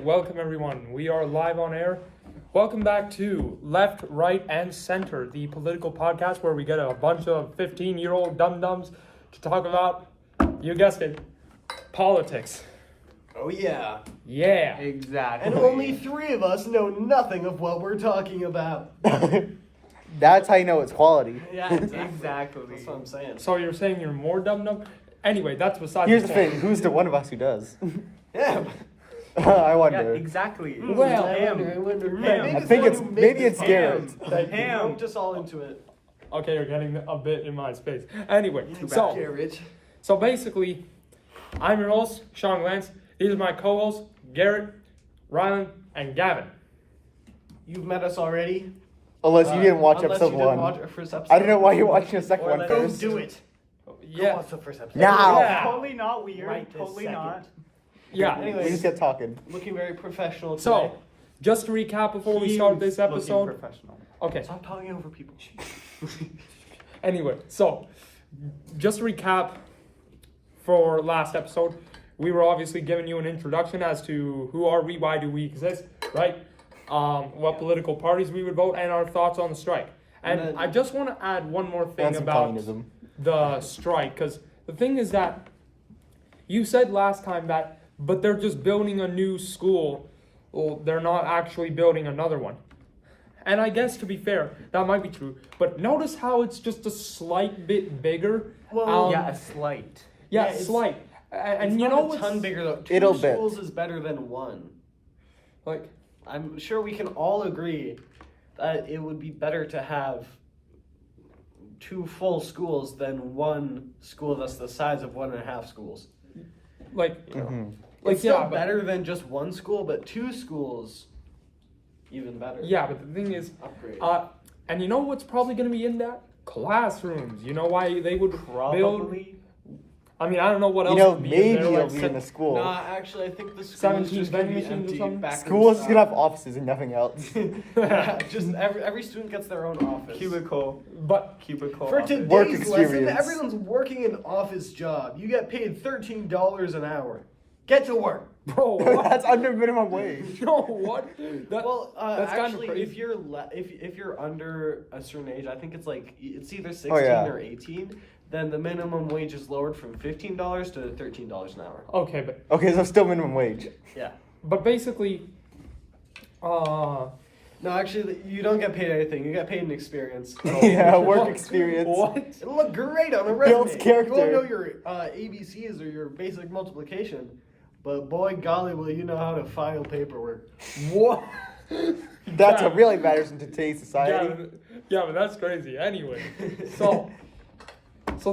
Welcome everyone. We are live on air. Welcome back to Left, Right, and Center, the political podcast where we get a bunch of 15-year-old dum-dums to talk about, you guessed it, politics. Oh yeah. Yeah. Exactly. And only 3 of us know nothing of what we're talking about. That's how you know it's quality. Yeah, exactly. That's what I'm saying. So you're saying you're more dum-dum? Anyway, that's besides Here's the the point. thing, who's the one of us who does? Yeah. I Yeah, wonder. exactly. Well, I I think it's Garrett. Roped us all into it. Okay, you're getting a bit in my space. Anyway, Garrett. so basically, I'm your host, Sean Lance. These are my co-hosts, Garrett, Rylan, and Gavin. You've met us already. Unless you didn't watch unless episode you didn't 1. watch our first episode. I don't know why you're watching the second Or one let first. us do it. Yeah. Go watch the first episode. Now. Yeah. Totally not weird. Right this totally second. not. Yeah. Anyways. We just get talking. Looking very professional today. So, just to recap before we start this episode. Professional. Okay. Stop talking over people. Anyway, so just to recap for last episode, we were obviously giving you an introduction as to who are we, why do we exist, right? What political parties we would vote, and our thoughts on the strike. And then- I just want to add one more thing And some about communism. the strike, because the thing is that you said last time that, but they're just building a new school. Well, they're not actually building another one. And I guess, to be fair, that might be true. But notice how it's just a slight bit bigger. Well, Yeah, a slight. Yeah, it's- slight. And it's you not know a what's... ton bigger though. 2 It'll bit. schools is better than 1. Like, I'm sure we can all agree that it would be better to have 2 full schools than 1 school that's the size of 1.5 schools. like, Mhm. like It's still yeah, but, better than just 1 school, but 2 schools, even better. yeah, but the thing is, Upgrade. and you know what's probably going to be in that? Classrooms. You know why they would build... Probably. I mean, I don't know what You else know, would be maybe in there. it'll Like, be in the school. Nah, actually, I think the school 17 is just going to be vending machines or empty. something? Back School's just in gonna have offices and nothing else. Yeah, just every student gets their own office. Cubicle. But Cubicle. For office. today's Work lesson, experience. everyone's working an office job. You get paid $13 an hour. Get to work. bro, what? That's under minimum wage. No, what? That, Well, that's kind of actually, crazy. if you're if you're under a certain age, I think it's like it's either 16 yeah. or 18. Then the minimum wage is lowered from $15 to $13 an hour. Okay, but Okay, so still minimum wage. Yeah. basically, No, actually, you don't get paid anything. You get paid in experience. Yeah, work experience. What? It'll look great on a resume. Builds character. You won't know your ABCs or your basic multiplication, but boy golly, will you know how to file paperwork. What? That's Yeah. what really matters in today's society. Yeah, but that's crazy. Anyway, so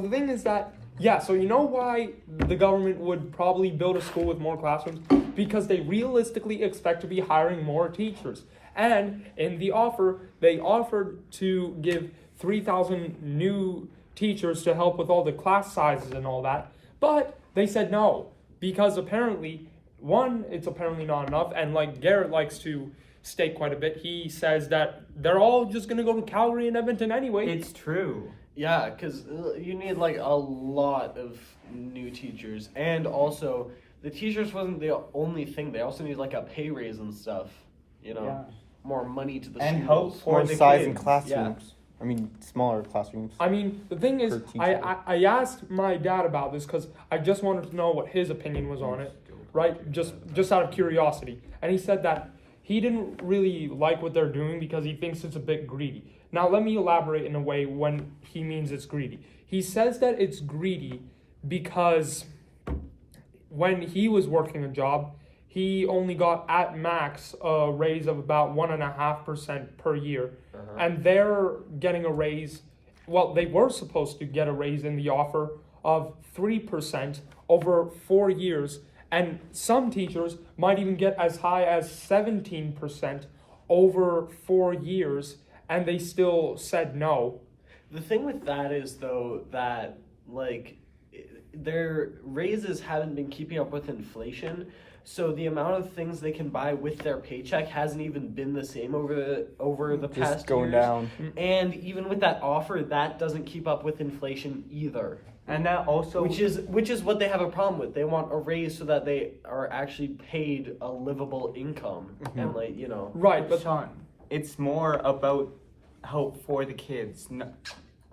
the thing is that, yeah, so you know why the government would probably build a school with more classrooms? Because they realistically expect to be hiring more teachers. And in the offer, they offered to give 3,000 new teachers to help with all the class sizes and all that. But they said no, because apparently, one, it's apparently not enough. And like Garrett likes to state quite a bit, he says that they're all just going to go to Calgary and Edmonton anyway. It's true. Yeah, because you need like a lot of new teachers, and also the teachers wasn't the only thing. They also need like a pay raise and stuff. You know, Yeah. more money to the And schools. hope for More the size in kids. classrooms. I mean, smaller classrooms. I mean, the thing is, Per teacher. I asked my dad about this because I just wanted to know what his opinion was on it, right? Just out of curiosity. And he said that he didn't really like what they're doing because he thinks it's a bit greedy. Now, let me elaborate in a way when he means it's greedy. He says that it's greedy because when he was working a job, he only got at max a raise of about 1.5% per year. And they're getting a raise, well, they were supposed to get a raise in the offer of 3% over 4 years. And some teachers might even get as high as 17% over 4 years, and they still said no. The thing with that is, though, that, like, their raises haven't been keeping up with inflation. So the amount of things they can buy with their paycheck hasn't even been the same over the past Just going years. down. And even with that offer, that doesn't keep up with inflation either. And that also, Which is what they have a problem with. They want a raise so that they are actually paid a livable income and Right, but Sean, it's more about help for the kids,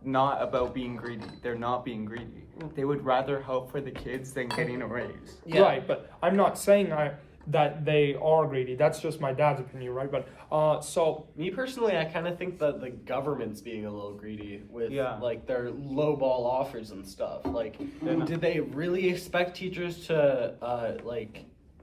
not about being greedy. They're not being greedy. They would rather help for the kids than getting a raise. Yeah. right, but I'm not saying that they are greedy. That's just my dad's opinion, right? But so Me personally, I kind of think that the government's being a little greedy with like their lowball offers and stuff. Like, did they really expect teachers to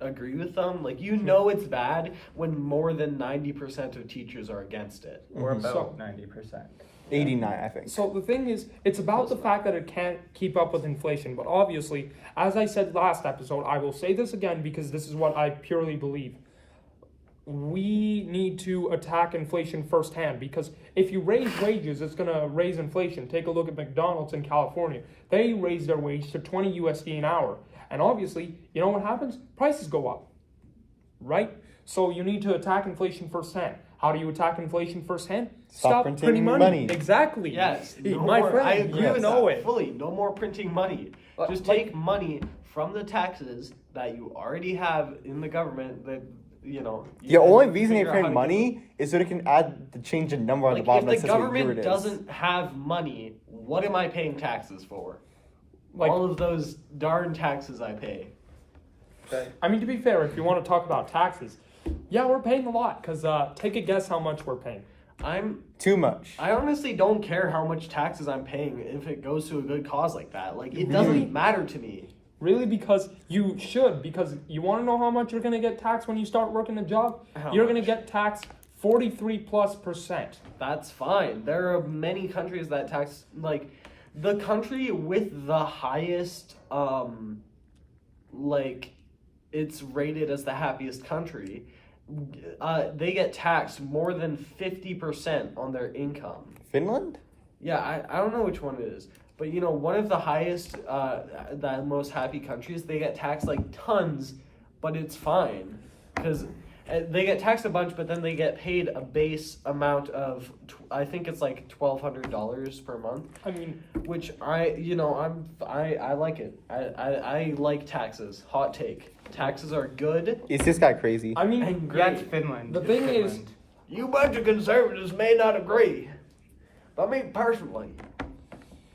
agree with them? Like, it's bad when more than 90% of teachers are against it. Or about So- 90%. 89, I think. So the thing is, it's about the fact that it can't keep up with inflation. But obviously, as I said last episode, I will say this again because this is what I purely believe. We need to attack inflation firsthand because if you raise wages, it's going to raise inflation. Take a look at McDonald's in California. They raised their wage to 20 USD an hour. And obviously, you know what happens? Prices go up, right? So you need to attack inflation firsthand. How do you attack inflation firsthand? Stop printing money. Exactly. Yes, My friend, I agree you with know that it. fully. No more printing money. Just like- take money from the taxes that you already have in the government. That The only can reason they figure out how print to money is so they can add the change in number on the bottom. if that the says what year government it is. doesn't have money, what am I paying taxes for? Like- all of those darn taxes I pay. I mean, to be fair, if you want to talk about taxes, yeah, we're paying a lot. Because take a guess how much we're paying. Too much. I honestly don't care how much taxes I'm paying if it goes to a good cause like that. Like, it doesn't matter to me. Really? Because you should. Because you want to know how much you're going to get taxed when you start working a job? How You're going to much? get taxed 43+%. That's fine. There are many countries that tax, like, the country with the highest, it's rated as the happiest country. They get taxed more than 50% on their income. Finland? Yeah, I don't know which one it is. But, one of the highest, the most happy countries, they get taxed like tons, but it's fine. Because they get taxed a bunch, but then they get paid a base amount of, I think it's like $1,200 per month. I mean, Which I like it. I like taxes. Hot take. Taxes are good. Is this guy crazy? I mean, And Yeah, it's great. Finland. The It's thing is- Finland. You bunch of conservatives may not agree, but me personally,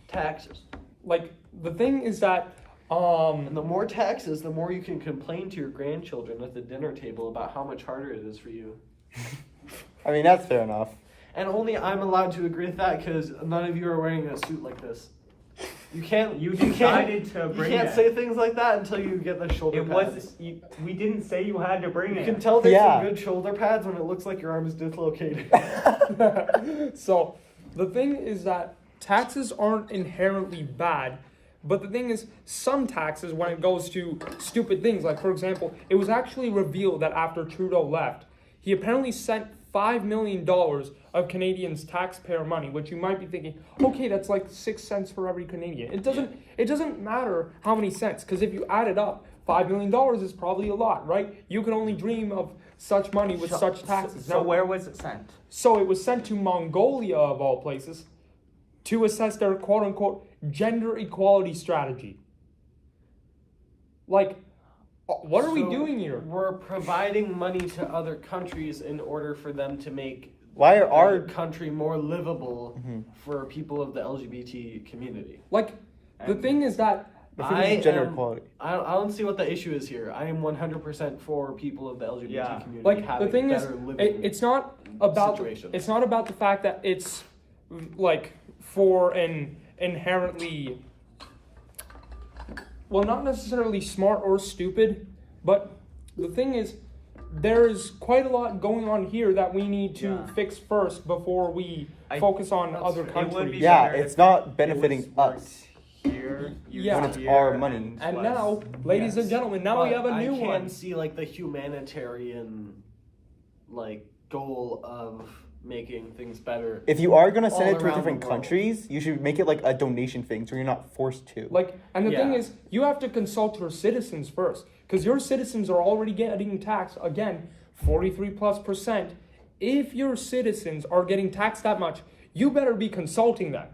taxes. like, the thing is that, And the more taxes, the more you can complain to your grandchildren at the dinner table about how much harder it is for you. I mean, that's fair enough. And only I'm allowed to agree with that because none of you are wearing a suit like this. You can't. You can't- decided to bring You can't it. say things like that until you get the shoulder It pads. was. We didn't say you had to bring You it. can tell there's Yeah. some good shoulder pads when it looks like your arm is dislocated. so the thing is that taxes aren't inherently bad. But the thing is, some taxes, when it goes to stupid things, like for example, it was actually revealed that after Trudeau left, he apparently sent $5 million of Canadians' taxpayer money, which you might be thinking, okay, that's like 6 cents for every Canadian. It doesn't matter how many cents, because if you add it up, $5 million is probably a lot, right? You can only dream of such money with such taxes. So where was it sent? So it was sent to Mongolia, of all places, to assess their quote-unquote gender equality strategy. Like, what are we So doing here? We're providing money to other countries in order for them to make Why are our our country more livable for people of the LGBT community. Like, the thing is that, if it is gender equality? I don't see what the issue is here. I am 100% for people of the LGBT community like, having the thing is, better living. it's not about situations. it's not about the fact that it's like for an inherently, well, not necessarily smart or stupid, but the thing is, there's quite a lot going on here that we need to fix first before we focus on other It would countries. be Yeah, better it's if not it benefiting was us. Here, Yeah. When it's here, our money. And was- now, ladies and gentlemen, now we But have a new I can one. see like the humanitarian goal of making things better. If you are gonna all send it to around different the world. countries, you should make it like a donation thing, so you're not forced to. Like, and the thing Yeah. is, you have to consult your citizens first. because your citizens are already getting taxed, again, 43+%. If your citizens are getting taxed that much, you better be consulting them.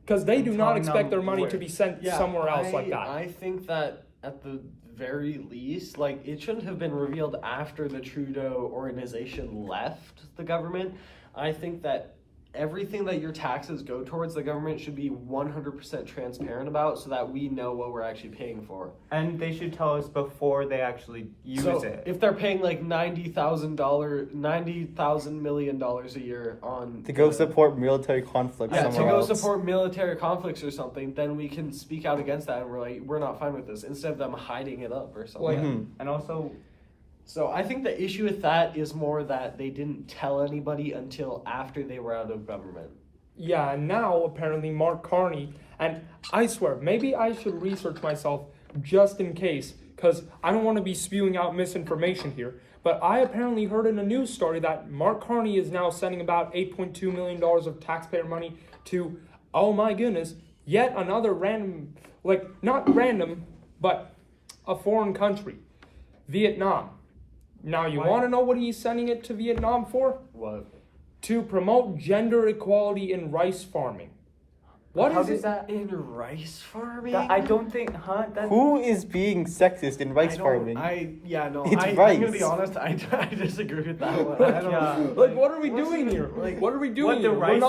Because they do not Telling expect them their money to where. be sent somewhere else like that. I think that at the very least, like, it shouldn't have been revealed after the Trudeau organization left the government. I think that everything that your taxes go towards the government should be 100% transparent about, so that we know what we're actually paying for. And they should tell us before they actually use it. If they're paying like $90,000 million a year on To go support military conflicts to somewhere go else. support military conflicts or something, then we can speak out against that, and we're not fine with this, instead of them hiding it up or something. Mhm. And also, So I think the issue with that is more that they didn't tell anybody until after they were out of government. Yeah, and now apparently Mark Carney, and I swear, maybe I should research myself just in case, because I don't want to be spewing out misinformation here, but I apparently heard in a news story that Mark Carney is now sending about $8.2 million of taxpayer money to, oh my goodness, yet another random, like, not random, but a foreign country, Vietnam. Now, you want to know what he's sending it to Vietnam for? What? To promote gender equality in rice farming. What how is does it? that? In rice farming? I don't think, That, Who is being sexist in rice farming? I'm It's gonna be rice. honest, I disagree with that one. I don't, Yeah. Like, what are we doing here? like, What are we doing What, the here? rice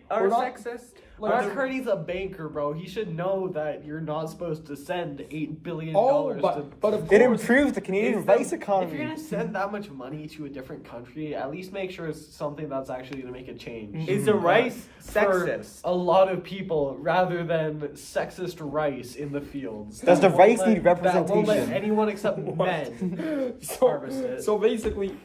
are we're not- sexist? Mark Carney's a banker, bro. He should know that you're not supposed to send $8 billion Oh, to... but of It course. improves the Canadian If rice you're economy. gonna send that much money to a different country, at least make sure it's something that's actually gonna make a change. Is the rice sexist? For a lot of people, rather than sexist rice in the fields. Does the That rice won't need let- That won't let representation? anyone except men harvest it. So basically,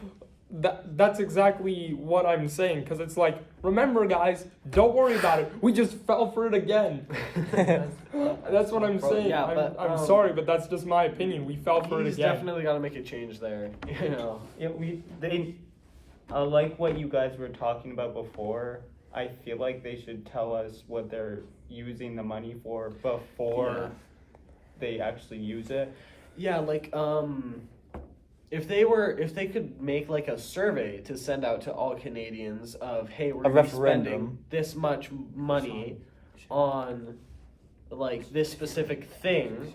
that's exactly what I'm saying. Because it's like, remember, guys, don't worry about it. We just fell for it again. That's what I'm saying. Yeah, I'm sorry, but that's just my opinion. We fell for it He's again. definitely got to make a change there. You know. Yeah, like what you guys were talking about before. I feel like they should tell us what they're using the money for before they actually use it. Yeah, like if they could make like a survey to send out to all Canadians of, hey, we're A gonna be referendum. spending this much money on like this specific thing,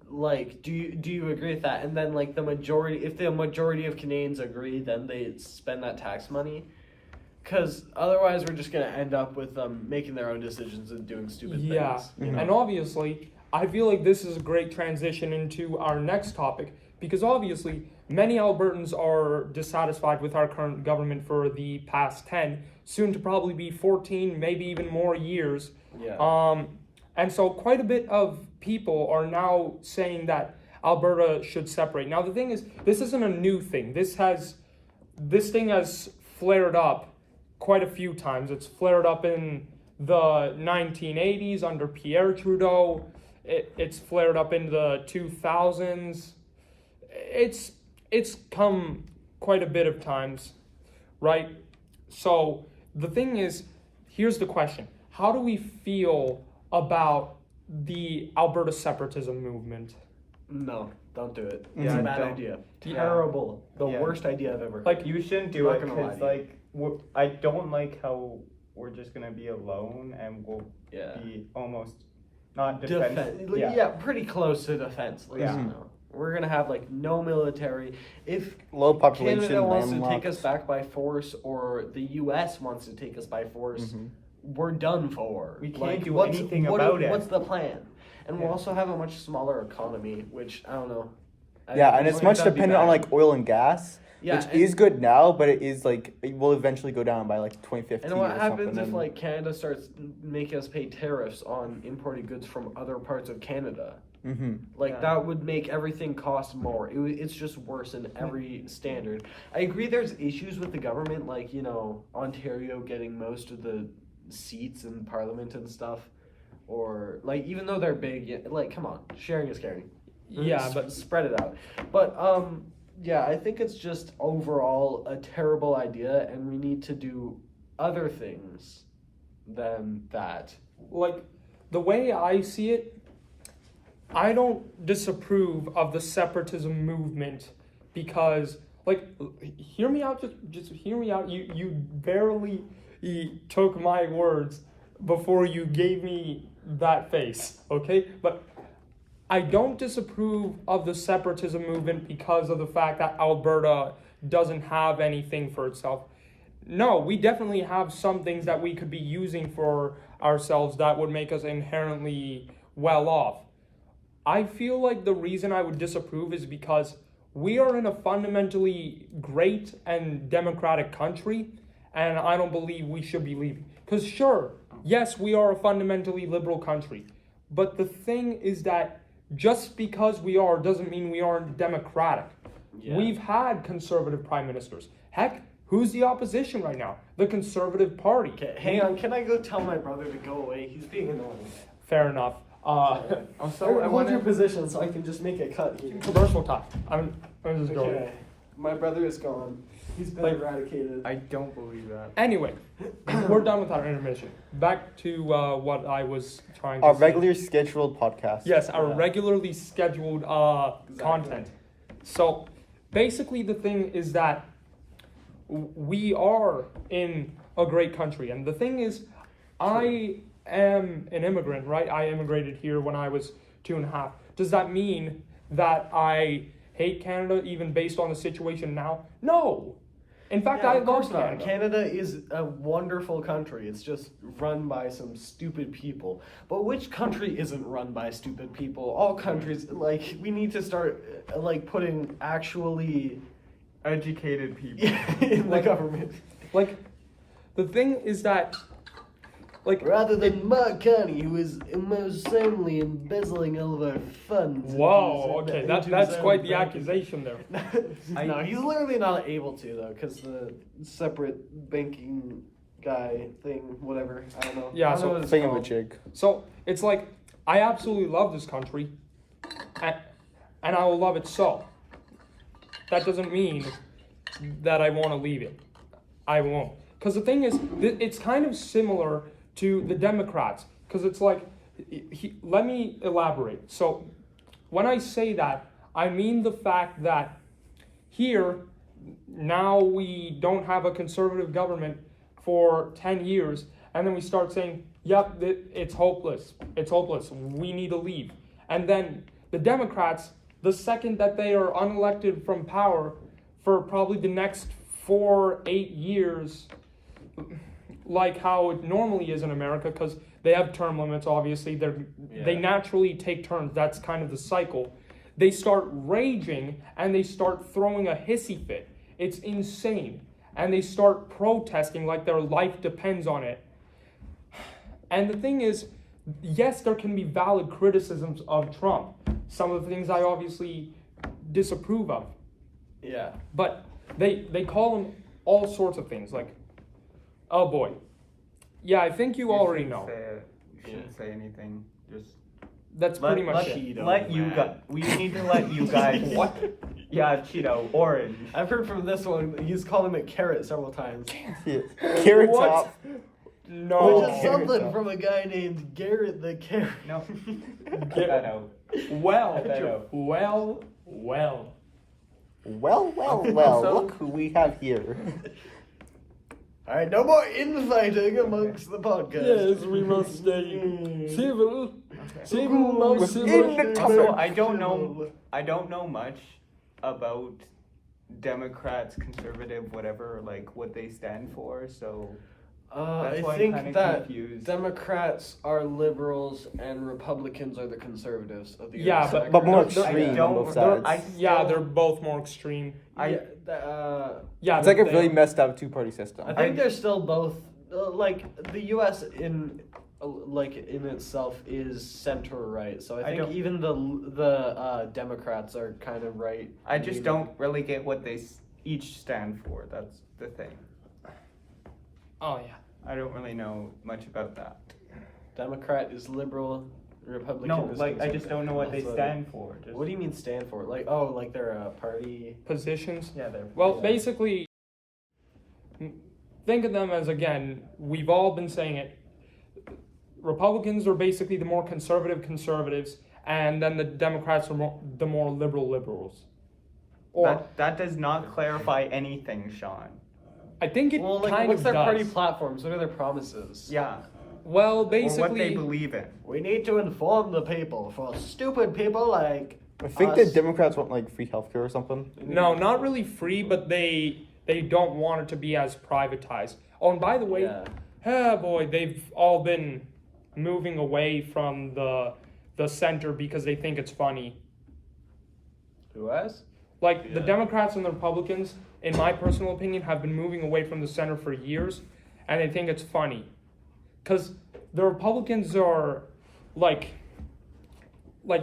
like do you agree with that? And then like if the majority of Canadians agree, then they spend that tax money. Because otherwise we're just going to end up with them making their own decisions and doing stupid things. You know? And obviously, I feel like this is a great transition into our next topic, because obviously many Albertans are dissatisfied with our current government for the past 10, soon to probably be 14, maybe even more years. Yeah. And so quite a bit of people are now saying that Alberta should separate. Now the thing is, this isn't a new thing. This thing has flared up quite a few times. It's flared up in the 1980s under Pierre Trudeau. It's flared up in the 2000s. It's come quite a bit of times, right? So the thing is, here's the question. How do we feel about the Alberta separatism movement? No, don't do it. Yeah, It's a bad don't. idea. Yeah. Terrible. The Yeah. worst idea I've ever heard. Like, You shouldn't do Not it gonna lie because, to you. like, I don't like how we're just gonna be alone and we'll Yeah. be almost not defensive. Yeah, pretty close to defenseless. Yeah. You know. We're gonna have like no military. If Low population, Canada wants to landlocked. take us back by force, or the U.S. wants to take us by force, Mhm. we're done for. We can't Like, do what's- anything what- about it. What's the plan? And we'll Yeah. also have a much smaller economy, which I don't know. Yeah, I and it's think much that'd be dependent on bad. like oil and gas, Yeah, which and- is good now, but it is like it will eventually go down by like 2050. And what or happens something, if and- like Canada starts making us pay tariffs on imported goods from other parts of Canada? Mhm. Like Yeah. that would make everything cost more. It's just worse in every standard. I agree. There's issues with the government, like Ontario getting most of the seats in Parliament and stuff, or like even though they're big, like come on, sharing is caring. Yeah, but Spread it out. But yeah, I think it's just overall a terrible idea, and we need to do other things than that. like the way I see it, I don't disapprove of the separatism movement because, like, hear me out. Just hear me out. You barely took my words before you gave me that face. Okay, but I don't disapprove of the separatism movement because of the fact that Alberta doesn't have anything for itself. No, we definitely have some things that we could be using for ourselves that would make us inherently well off. I feel like the reason I would disapprove is because we are in a fundamentally great and democratic country, and I don't believe we should be leaving. Because sure, yes, we are a fundamentally liberal country, but the thing is that just because we are doesn't mean we aren't democratic. Yeah. We've had conservative prime ministers. Heck, who's the opposition right now? The Conservative Party. Okay, hang on. Can I go tell my brother to go away? He's being annoying. Fair enough. Also, I hold your want position so I can just make a cut here. Commercial time. I'm just going. Okay. My brother is gone. He's been eradicated. I don't believe that. Anyway, we're done with our intermission. Back to what I was trying to Our say. regular scheduled podcast. Yes, our Yeah. regularly scheduled content. So basically the thing is that we are in a great country. And the thing is, I am an immigrant, right? I immigrated here when I was 2.5. Does that mean that I hate Canada even based on the situation now? No. In fact, Yeah, I of course love not. Canada. Canada is a wonderful country. It's just run by some stupid people. But which country isn't run by stupid people? All countries, like, we need to start, like, putting actually Educated people. in the government. Like, the thing is that, like, Rather than Mark Carney, who is most certainly embezzling all of our funds. whoa, into okay, his- that's into his quite own the bank. accusation there. No, he's literally not able to, though, because the separate banking guy thing, whatever, I don't know. Yeah, I don't know so what it's Thing of a called. jig. So it's like, I absolutely love this country, and I will love it so. That doesn't mean that I want to leave it. I won't. Because the thing is, it's kind of similar to the Democrats. Because it's like, let me elaborate. So when I say that, I mean the fact that here, now we don't have a conservative government for 10 years, and then we start saying, yep, it's hopeless. It's hopeless. We need to leave. And then the Democrats, the second that they are unelected from power for probably the next 4-8 years, like how it normally is in America, because they have term limits, obviously. They naturally take turns. That's kind of the cycle. They start raging and they start throwing a hissy fit. It's insane. And they start protesting like their life depends on it. And the thing is, yes, there can be valid criticisms of Trump. Some of the things I obviously disapprove of. Yeah. But they call him all sorts of things, like, oh boy. Yeah, I think you already know. You shouldn't say anything. Just That's pretty much it. let you guys. We need to let you guys. What? Yeah, Cheeto, orange. I've heard from this one, he's called him a carrot several times. Yeah. Carrot What? top. No. Which is something from a guy named Garrett the Carrot. No. Get that out. Well, Cut that out. well. Well, Also- look who we have here. Alright, no more infighting amongst the podcast. Yes, we must stay civil. Okay. Civil, most Within civil. the Also, I don't know much about Democrats, conservative, whatever, like what they stand for. So that's why I I'm think kinda that confused. Democrats are liberals and Republicans are the conservatives of the Yeah, US. but- But more They're- extreme on don't- both they're- sides. Yeah, they're both more extreme. Yeah, Yeah, It's like a they- really messed up two-party system. I think they're still both like the U.S. in like in itself is center right. So I think don't- even the Democrats are kind of right. I just don't really get what they each stand for. That's the thing. Oh yeah. I don't really know much about that. Democrat is liberal, Republican No, is like I conservative. just don't know what they That's stand for. Just, What do you mean stand for? Like like they're a party. Positions. Yeah, they're. Well, Yeah. basically, think of them as, again, we've all been saying it. Republicans are basically the more conservatives, and then the Democrats are the more liberals. Or That does not clarify anything, Sean. I think it Well, like, kind what's of their does. party platforms? What are their promises? Yeah. Well, Or what basically, they believe in. We need to inform the people. For stupid people like I think us. the Democrats want like free healthcare or something. no, not really free, but they don't want it to be as privatized. Oh, and by the way, Yeah. boy, they've all been moving away from the center because they think it's funny. Who has? Like the Yeah. Democrats and the Republicans, in my personal opinion, have been moving away from the center for years, and they think it's funny, because the Republicans are like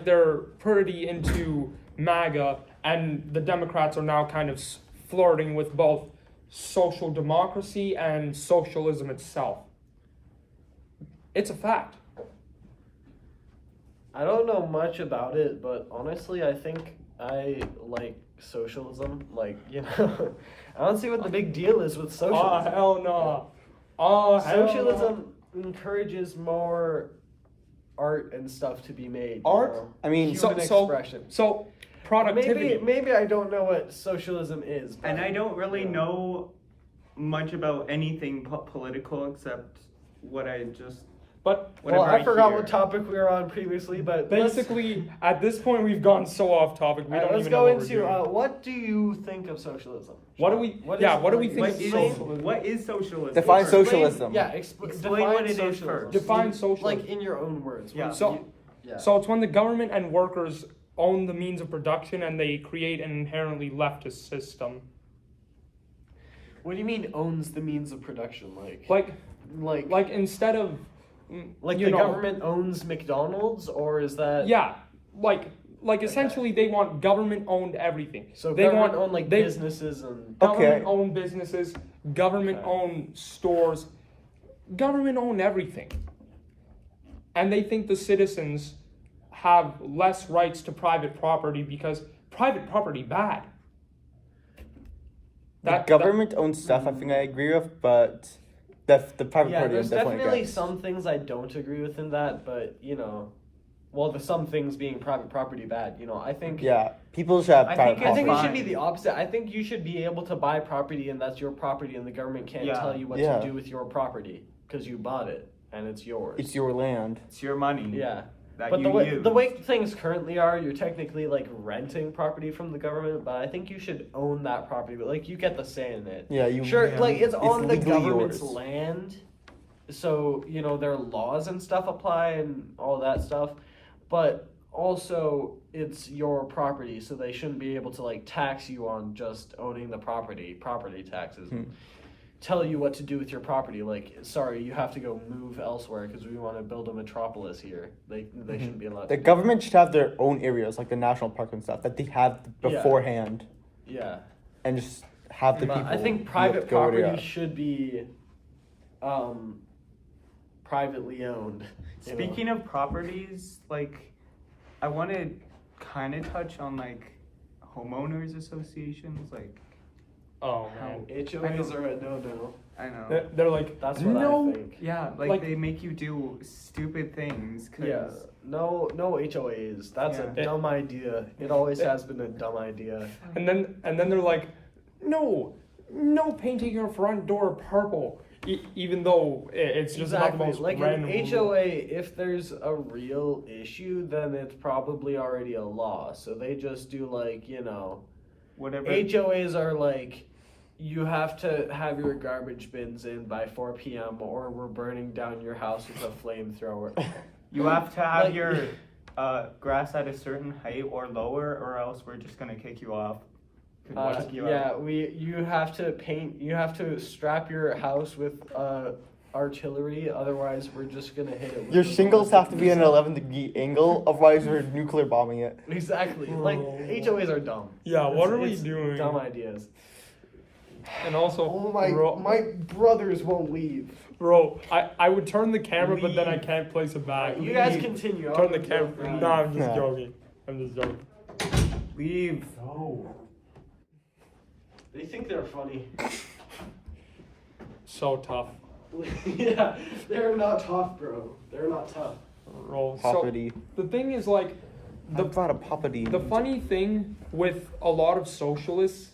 they're pretty into MAGA, and the Democrats are now kind of flirting with both social democracy and socialism itself. It's a fact. I don't know much about it, but honestly, I think I like socialism. Like, you know, I don't see what the big deal is with Oh socialism. hell no! Oh hell no. Socialism encourages more art and stuff to be made. Art? You know? I mean, Human expression. So productivity. Maybe I don't know what socialism is. But, And I don't really yeah. know much about anything political except what I just. But Well, whatever I forgot hear. what topic we were on previously, but basically, at this point, we've gone so off topic. We don't let's even go know what we're into doing. what do you think of socialism? What do we? What do we think What of is, socialism? what is socialism? Define Explain- socialism. Yeah, Explain define what it is socialism. first. Define socialism. Like in your own words. Yeah. What So- do you- yeah. So it's when the government and workers own the means of production and they create an inherently leftist system. What do you mean owns the means of production? Like instead of Like you the know, government owns McDonald's, or is that? Yeah, like essentially they want government owned everything. So they government want own like they- businesses and. government owned businesses, government Okay. owned stores, government owned everything. And they think the citizens have less rights to private property because private property bad. The government owns stuff. I think I agree with, but the private Yeah, party there's is definitely definitely against. some things I don't agree with in that, but you know, well, the some things being private property bad. You know, I think. Yeah, people should have I private think I think property. it should be the opposite. I think you should be able to buy property, and that's your property, and the government can't Yeah. tell you what Yeah. to do with your property because you bought it and it's yours. It's your land. It's your money. Yeah. That But you the way use. things currently are, you're technically like renting property from the government, but I think you should own that property. But like you get the say in it. Yeah, you. Sure, Yeah. like it's on the legally government's yours. land, so you know their laws and stuff apply and all that stuff. But also, it's your property, so they shouldn't be able to like tax you on just owning the property taxes. Tell you what to do with your property. Like, sorry, you have to go move elsewhere because we want to build a metropolis here. They shouldn't be allowed. The to. government should have their own areas, like the national park and stuff, that they have Yeah. beforehand, Yeah, and just have the but people. I think be private able to go property there. should be, privately owned. you know. Speaking of properties, like, I want to kind of touch on like homeowners associations. Like, Oh man. HOAs are a no-no. I know. They're like, That's what no. I think. Yeah, like they make you do stupid things. Cause Yeah, no HOAs. That's a Yeah. dumb idea. It always has been a dumb idea. And then they're like, no painting your front door purple, even though it's just about the most Like random an rule. HOA, if there's a real issue, then it's probably already a law. So they just do like, you know, whatever. HOAs are like, you have to have your garbage bins in by 4 p.m. or we're burning down your house with a flamethrower. You have to have Like- your grass at a certain height or lower, or else we're just gonna kick you off. Kick you out. You have to you have to strap your house with artillery, otherwise we're just gonna hit it with Your the shingles have to be at an ballistic 11-degree angle, otherwise we're nuclear bombing it. missiles. Exactly. Like HOAs are dumb. Yeah, what are we It's doing? Dumb ideas. And also, my brothers won't leave. bro, I would turn the camera, but then I can't place it back. You guys continue. I'll Turn the go camera. through. No, I'm just No. joking. I'm just joking. Leave. No. They think they're funny. So tough. Yeah, they're not tough, bro. They're not tough. Bro. So Property. the thing is, like, I brought a Papa The funny thing with a lot of socialists,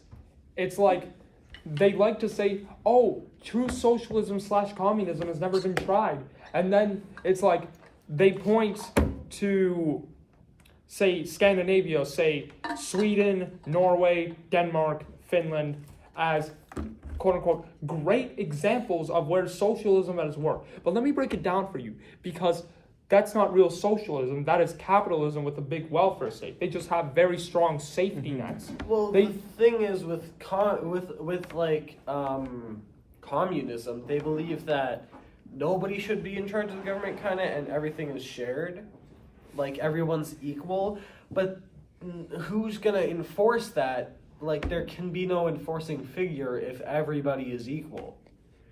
it's like they like to say, "Oh, true socialism / communism has never been tried," and then it's like they point to, say, Scandinavia, say Sweden, Norway, Denmark, Finland, as quote unquote great examples of where socialism has worked. But let me break it down for you, because that's not real socialism. That is capitalism with a big welfare state. They just have very strong safety nets. Well, They- the thing is with communism, they believe that nobody should be in charge of the government, kind of, and everything is shared, like everyone's equal. But who's gonna enforce that? Like, there can be no enforcing figure if everybody is equal.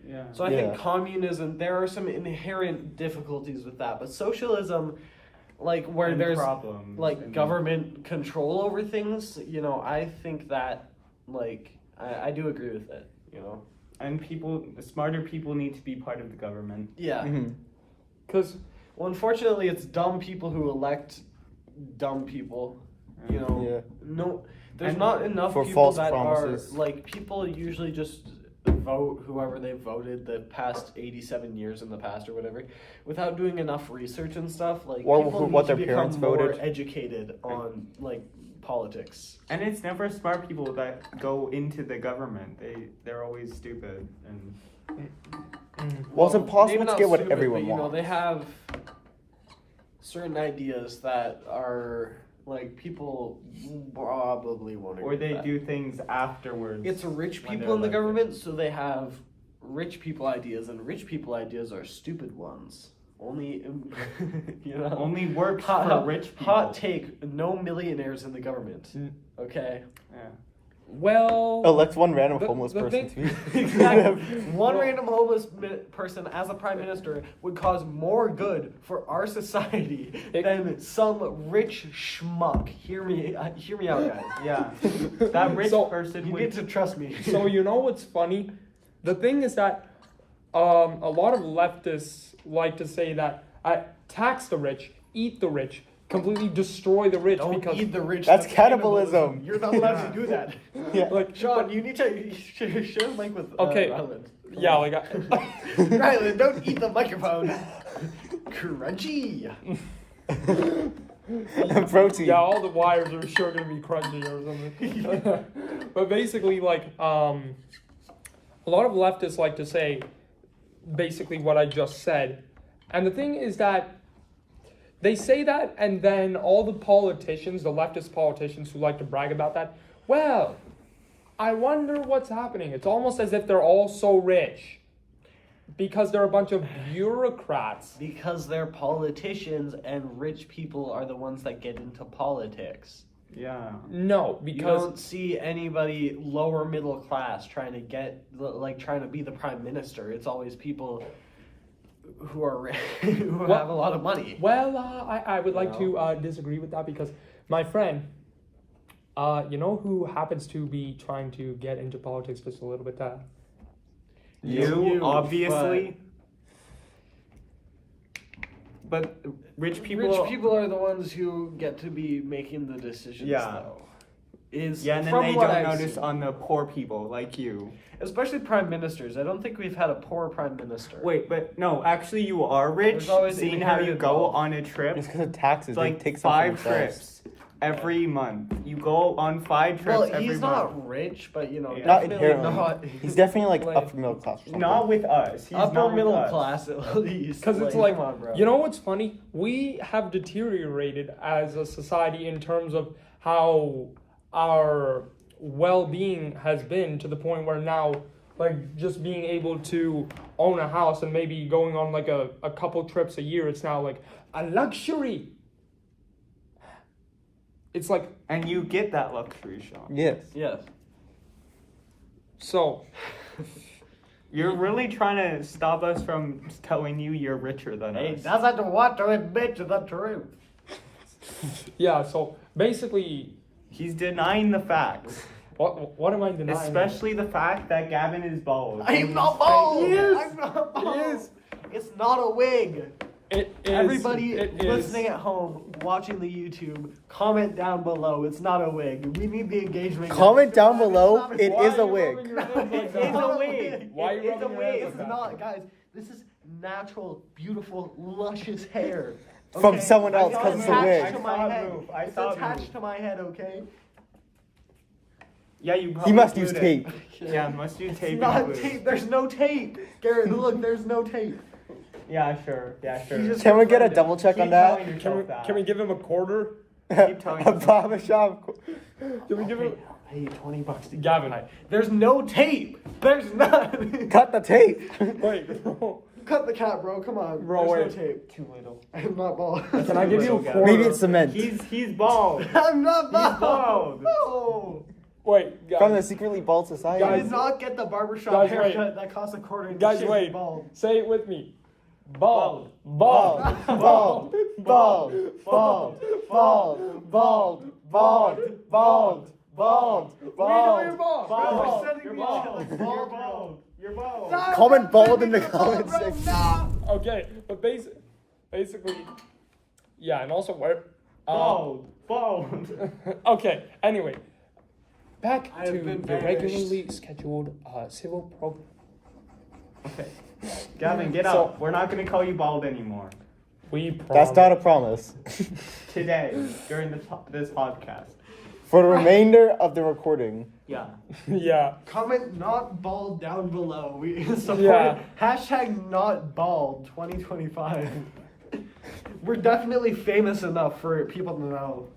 Yeah. So I think communism, there are some inherent difficulties with that. But socialism, like where And there's problems like and- government control over things, I think that I do agree with it, And smarter people need to be part of the government. Yeah. Mm-hmm. Because Well, unfortunately, it's dumb people who elect dumb people. Yeah. No, there's And not enough for people false that promises. are like people usually just vote whoever they voted the past 87 years in the past or whatever, without doing enough research and stuff. Like Or people what need their to become parents more voted. educated on like politics. And it's never smart people that go into the government. They're always stupid and Well, it's impossible maybe to not get what stupid, everyone but, wants. They have certain ideas that are like people probably won't agree or they with that. do things afterwards. It's rich when people in the they're elected. government, so they have rich people ideas, and rich people ideas are stupid ones. Only, Only works hot, for rich people. Hot take: no millionaires in the government. Okay. Yeah. well, Elect one random The- homeless the person thing- to be. Exactly. One Well- random homeless person as a prime minister would cause more good for our society than some rich schmuck. Hear me out, guys. Yeah. That rich So, person You would need to trust me. so you know what's funny? The thing is that a lot of leftists like to say that tax the rich, eat the rich, completely destroy the rich Don't because eat the rich. That's cannibalism. You're not allowed to do that. Yeah. like Sean, you need to share the mic with Okay. Ryland. yeah, like Ryland, don't eat the microphone. Crunchy. Protein. yeah, all the wires are sure gonna be crunchy or something. But basically, like a lot of leftists like to say basically what I just said, and the thing is that they say that, and then all the politicians, the leftist politicians who like to brag about that, well, I wonder what's happening. It's almost as if they're all so rich because they're a bunch of bureaucrats. Because they're politicians and rich people are the ones that get into politics. Yeah. No, You because don't see anybody lower middle class trying to be the prime minister. It's always people who are who Well- have a lot of money. well, I would like to disagree with that because my friend, you know who happens to be trying to get into politics just a little bit. You obviously. But rich people. Rich people are the ones who get to be making the decisions, Yeah. though. Is Yeah, and then from they what don't I've notice seen. on the poor people like you. Especially prime ministers. I don't think we've had a poor prime minister. Wait, but no, actually you are rich. There's always Seeing how you inherited go wealth. on a trip, It's because of taxes. it's They like take some for 5 themselves. trips every month. You go on 5 trips Well, every he's month. not rich, but Yeah. Not definitely inherently. not. He's definitely like Like, upper middle class. Or something. Not with us. He's upper not with middle us. class at least. Because it's like, come on, bro. you know what's funny? We have deteriorated as a society in terms of how our well-being has been to the point where now, like, just being able to own a house and maybe going on like a couple trips a year, it's now like a luxury. It's like, And you get that luxury, Sean. Yes. Yes. so, You're really trying to stop us from telling you you're richer than He us. doesn't want to admit to the truth. yeah, so basically, He's denying the facts. what am I denying? Especially the fact that Gavin is bald. I'm not bald. He is. I'm not bald. He is. It's not a wig. It is. Everybody it is. listening at home, watching the YouTube, comment down below. It's not a wig. We need the engagement. Comment down below. It's It Why is are a you wig. rubbing your hands like It's that? not a wig. Why are you It's a rubbing your hands wig. like It's that? not, guys. This is natural, beautiful, luscious hair. From okay? someone else, It's 'cause it's a attached wig. to I my saw it head. move. I It's saw it attached move. to my head, okay? Yeah, you He probably must use glued it. tape. Yeah, must use tape. It's and not glue. tape. There's no tape. Garrett, look, there's no tape. Yeah, sure. Yeah, sure. He just- Can we get a double check Keep on that? telling Can yourself we, that. can we give him a quarter? Keep telling A yourself. barbershop. Can we give him? I'll pay you $20 to Gavin. There's no tape. There's none. Cut the tape. Wait, bro. Cut the cap, bro. Come on. Bro, There's wait. no tape. Too little. I'm not bald. Can I give you a Gavin. quarter? Maybe it's cement. He's bald. I'm not bald. bald. No. Wait, guys. From the secretly bald society. I Guys- did not get the barbershop Guys, haircut wait. that costs $0.25. and Guys, shit wait. Bald. Say it with me. Bald. Bald. Bald. Bald. Bald. Bald. Bald. Bald. Bald. Bald. We know you're Bald. bald. Bro, Bald. we're sending You're me bald. chills. You're bald. You're bald. No, Comment don't bald send in me the bald, comment bro, section. no. Okay, but basically, yeah, and also where? Bald. Bald. Okay. Anyway, back I have to been the banished. regularly scheduled civil program. Okay. Gavin, get So- up. We're not gonna call you bald anymore. We That's not a promise. Today, during this podcast. For the remainder of the recording. Yeah. Yeah. Comment not bald down below. We support Yeah. hashtag not bald 2025. We're definitely famous enough for people to know.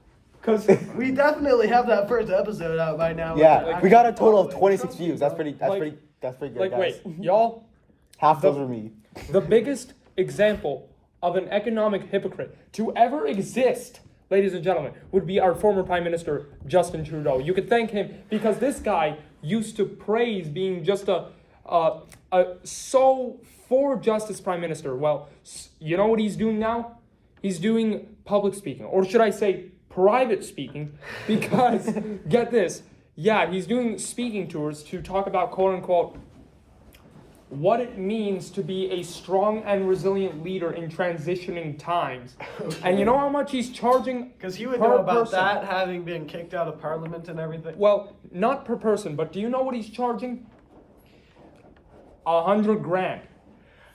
Cause We definitely have that first episode out by now. Yeah, Like, we got a total of actually 26 trust me, views. That's bro. pretty good, like guys. wait, y'all. Half those the- were me. The biggest example of an economic hypocrite to ever exist, ladies and gentlemen, would be our former Prime Minister, Justin Trudeau. You could thank him because this guy used to praise being just a so for justice Prime Minister. Well, you know what he's doing now? He's doing public speaking, or should I say private speaking, because get this, yeah, he's doing speaking tours to talk about quote unquote what it means to be a strong and resilient leader in transitioning times. And you know how much he's charging? Because he would per know about person? that, having been kicked out of Parliament and everything. Well, not per person, but do you know what he's charging? 100 grand.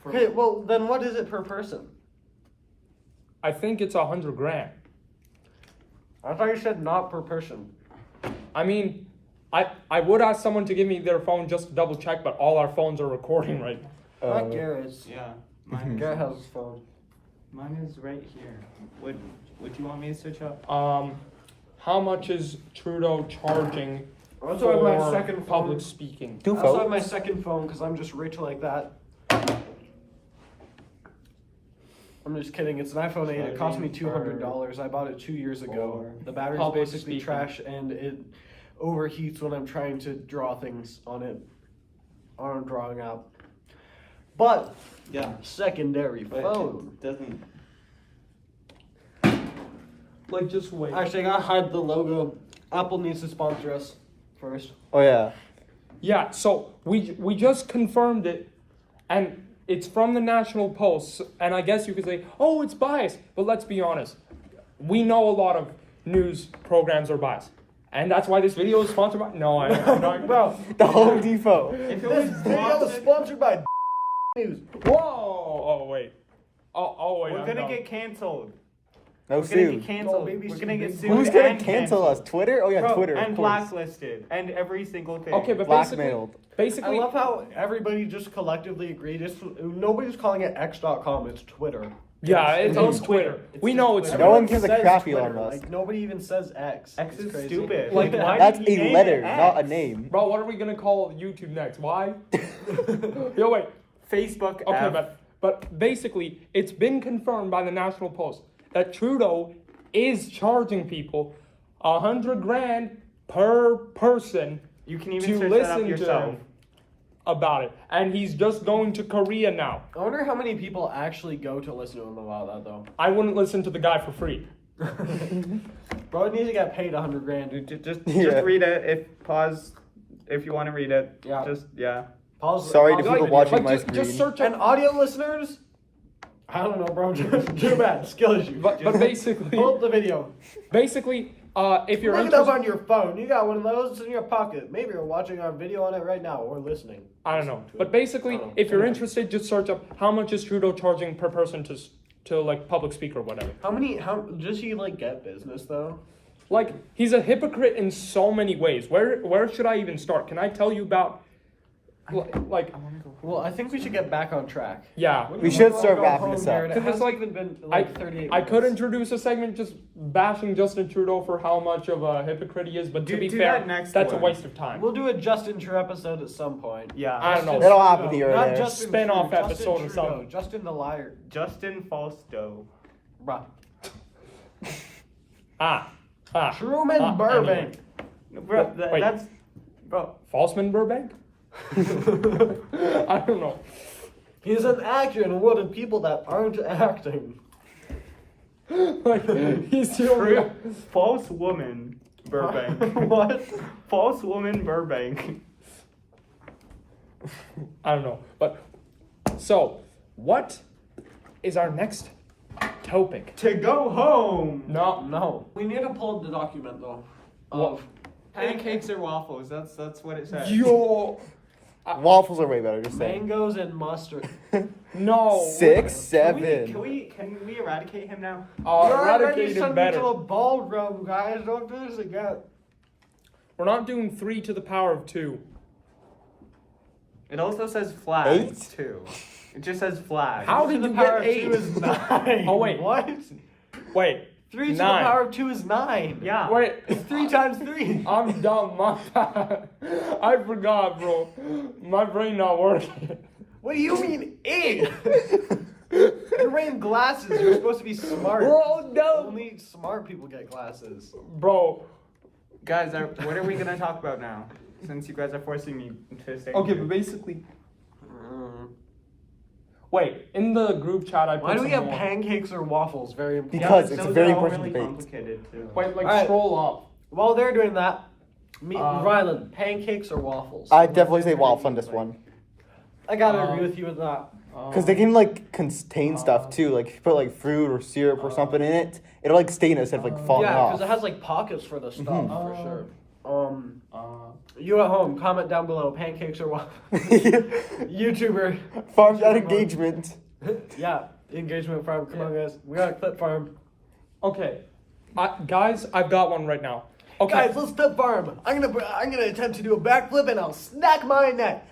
Okay, well, then what is it per person? I think it's 100 grand. I thought you said not per person. I mean, I would ask someone to give me their phone just to double check, but all our phones are recording right now. Not Garrett's. Yeah. Mine Garrett has his phone. is right here. Would you want me to switch up? How much is Trudeau charging I also have my for second public phone. speaking? Two I also have my phones. second phone because I'm just rich like that. I'm just kidding. It's an iPhone 8. It cost me $200. I bought it 2 years ago. The battery's Public basically speaking. trash and it overheats when I'm trying to draw things on it. On a drawing app. But Yeah. secondary phone. Doesn't. Like, just wait. Actually, I gotta hide the logo. Apple needs to sponsor us first. Oh yeah. Yeah, so we just confirmed it, and it's from the National Post, and I guess you could say, oh, it's biased, but let's be honest. We know a lot of news programs are biased, and that's why this video is sponsored by... No, I'm not... Bro, The Home Depot. If it this was video is sponsored by News. Whoa! Oh, wait. Oh, wait. we're I'm gonna done. get canceled. No We're gonna sue. get canceled. Oh, baby, We're gonna get big sued. Who's gonna and cancel us? Twitter? Oh yeah, Bro, Twitter. and of course. blacklisted and every single thing. Okay, but Blackmailed. I basically... love how everybody just collectively agreed. Nobody's calling it X.com, it's Twitter. Yeah, it's just Twitter. It's We just know it's Twitter. No one Everyone gives a says crap, Twitter, Elon Musk. Like, nobody even says X. X It's is crazy. stupid. Like, why That's did you a name letter, it not a X? name. Bro, what are we gonna call YouTube next? Why? Yo, wait. Facebook. Okay, F. but basically, it's been confirmed by the National Post that Trudeau is charging people 100 grand per person You can even to search that listen up to yourself. him about it, and he's just going to Korea now. I wonder how many people actually go to listen to him about that, though. I wouldn't listen to the guy for free. Bro, he needs to get paid 100 grand. Just Yeah. read it. Pause if you want to read it. Yeah. Just yeah. Pause. Sorry to pause people the watching video. my just screen. search And up. audio listeners, I don't know, bro. Too bad. Skill issue. But basically, Hold the video. basically, if you're Look it up interested, on your phone. You got one of those in your pocket. Maybe you're watching our video on it right now or listening. I don't know. But basically, if you're interested, just search up how much is Trudeau charging per person to like public speak or whatever. How does he like get business though? Like he's a hypocrite in so many ways. Where should I even start? Can I tell you about like Well, I think we should get back on track. yeah. We should start wrapping this up. It has like been like 38 I could minutes. introduce a segment just bashing Justin Trudeau for how much of a hypocrite he is, but to be do fair, that next that's a one. waste of time. We'll do a Justin True episode at some point. Yeah. I don't know. It'll happen here or Not there. Justin Spin-off True, episode or Justin Trudeau, something. Justin the liar. Justin Falsto. Bruh. Truman anyway. Burbank. Bro, Wait. that's bro. Falseman Burbank? I don't know. He's an actor in a world of people that aren't acting. Like he's the only. False woman Burbank. What? False woman Burbank. I don't know. But so, what is our next topic? To go home. No. We need to pull up the document though. What? Pancakes or waffles? That's what it says. Yo. Waffles are way better, just saying. Mangoes and mustard. No. 6, Can 7. we eradicate him now? Eradicate him To better. a ballroom, guys. Don't do this again. We're not doing 3 to the power of 2. It also says flag 8? too. It just says flag. How To did the you power get of 8? 2 is 9. Oh, wait. What? Wait. 3 to the 9. power of 2 is 9. Yeah. Wait. It's 3 times 3. I'm dumb. My bad. I forgot, bro. My brain not working. What do you mean 8? You're wearing glasses. You're supposed to be smart. We're all dumb. Only smart people get glasses. Bro. Guys, what are we gonna talk about now? Since you guys are forcing me to say. Okay, but basically. Wait, in the group chat I put Why do we have some more. pancakes or waffles? Very important. Because it's a those very are all important really debate. complicated too. Wait, like Alright. scroll up. While they're doing that, Uh, Rylan, pancakes or waffles? I definitely say waffles on this one. I gotta agree with you with that. Because they can like contain stuff too. Like if you put like fruit or syrup or something in it, it'll like stain it instead of like falling Yeah, off. because it has like pockets for the stuff for sure. Uh, You at home, comment down below, pancakes or waffles. YouTuber. Farm that engagement. Yeah, engagement farm. Come on, guys. We got a clip farm. okay. Guys, I've got one right now. Okay. Guys, let's clip farm. I'm gonna attempt to do a backflip and I'll snack my neck.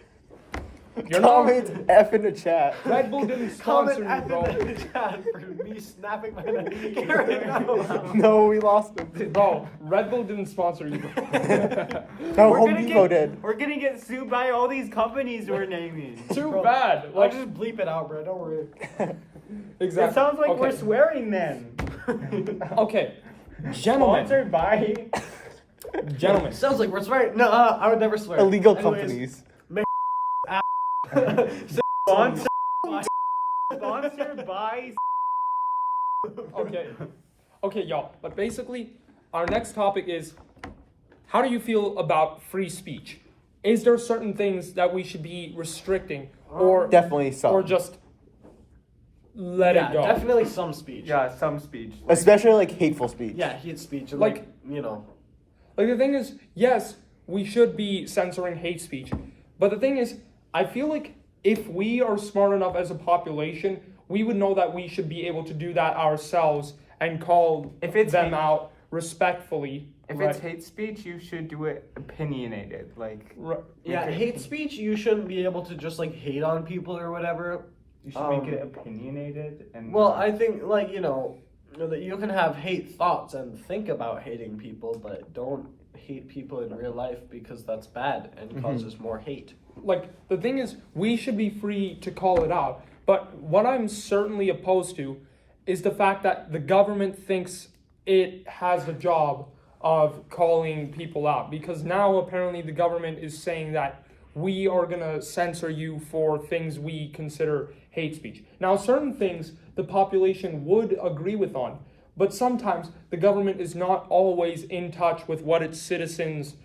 You're not. Comment F in the chat. Red Bull didn't Comment sponsor you, at bro. the chat for me snapping my neck. Carry on. No, we lost him. Bro, Red Bull didn't sponsor you, bro. No, We're Home gonna Depot get- did. We're gonna get sued by all these companies we're naming. Too Bro, bad. I'll Like, just bleep it out, bro. Don't worry. exactly. It sounds like okay. we're swearing then. Okay. Gentlemen. Sponsored by Gentlemen. Sounds like we're swearing. No, I would never swear. Illegal Anyways, companies. Sponsored by Okay. Okay, y'all. But basically, our next topic is how do you feel about free speech? Is there certain things that we should be restricting or Definitely some. or just let yeah, it go? definitely some speech. Yeah, some speech. Especially like hateful speech. Yeah, hate speech. And Like- you know. Like the thing is, yes, we should be censoring hate speech. But the thing is, I feel like if we are smart enough as a population, we would know that we should be able to do that ourselves and call If it's them hate- out respectfully. If right? it's hate speech, you should do it opinionated. Like Yeah, Okay. hate speech, you shouldn't be able to just like hate on people or whatever. you should make it opinionated and Well, I think like, you know, that you can have hate thoughts and think about hating people, but don't hate people in real life because that's bad and causes more hate. Like, the thing is, we should be free to call it out. But what I'm certainly opposed to is the fact that the government thinks it has the job of calling people out. Because now, apparently, the government is saying that we are going to censor you for things we consider hate speech. Now, certain things the population would agree with on. But sometimes the government is not always in touch with what its citizens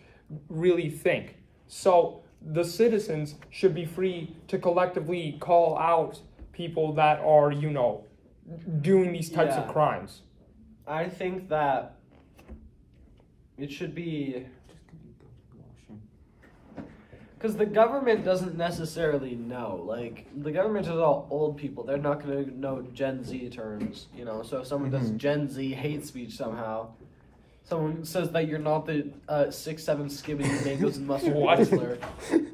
really think. So the citizens should be free to collectively call out people that are, doing these types of Yeah. crimes. I think that it should be because the government doesn't necessarily know. Like, the government is all old people. They're not going to know Gen Z terms, you know. So if someone does Gen Z hate speech somehow, someone says that you're not the 6'7" skibbity mangoes and mustard What? wrestler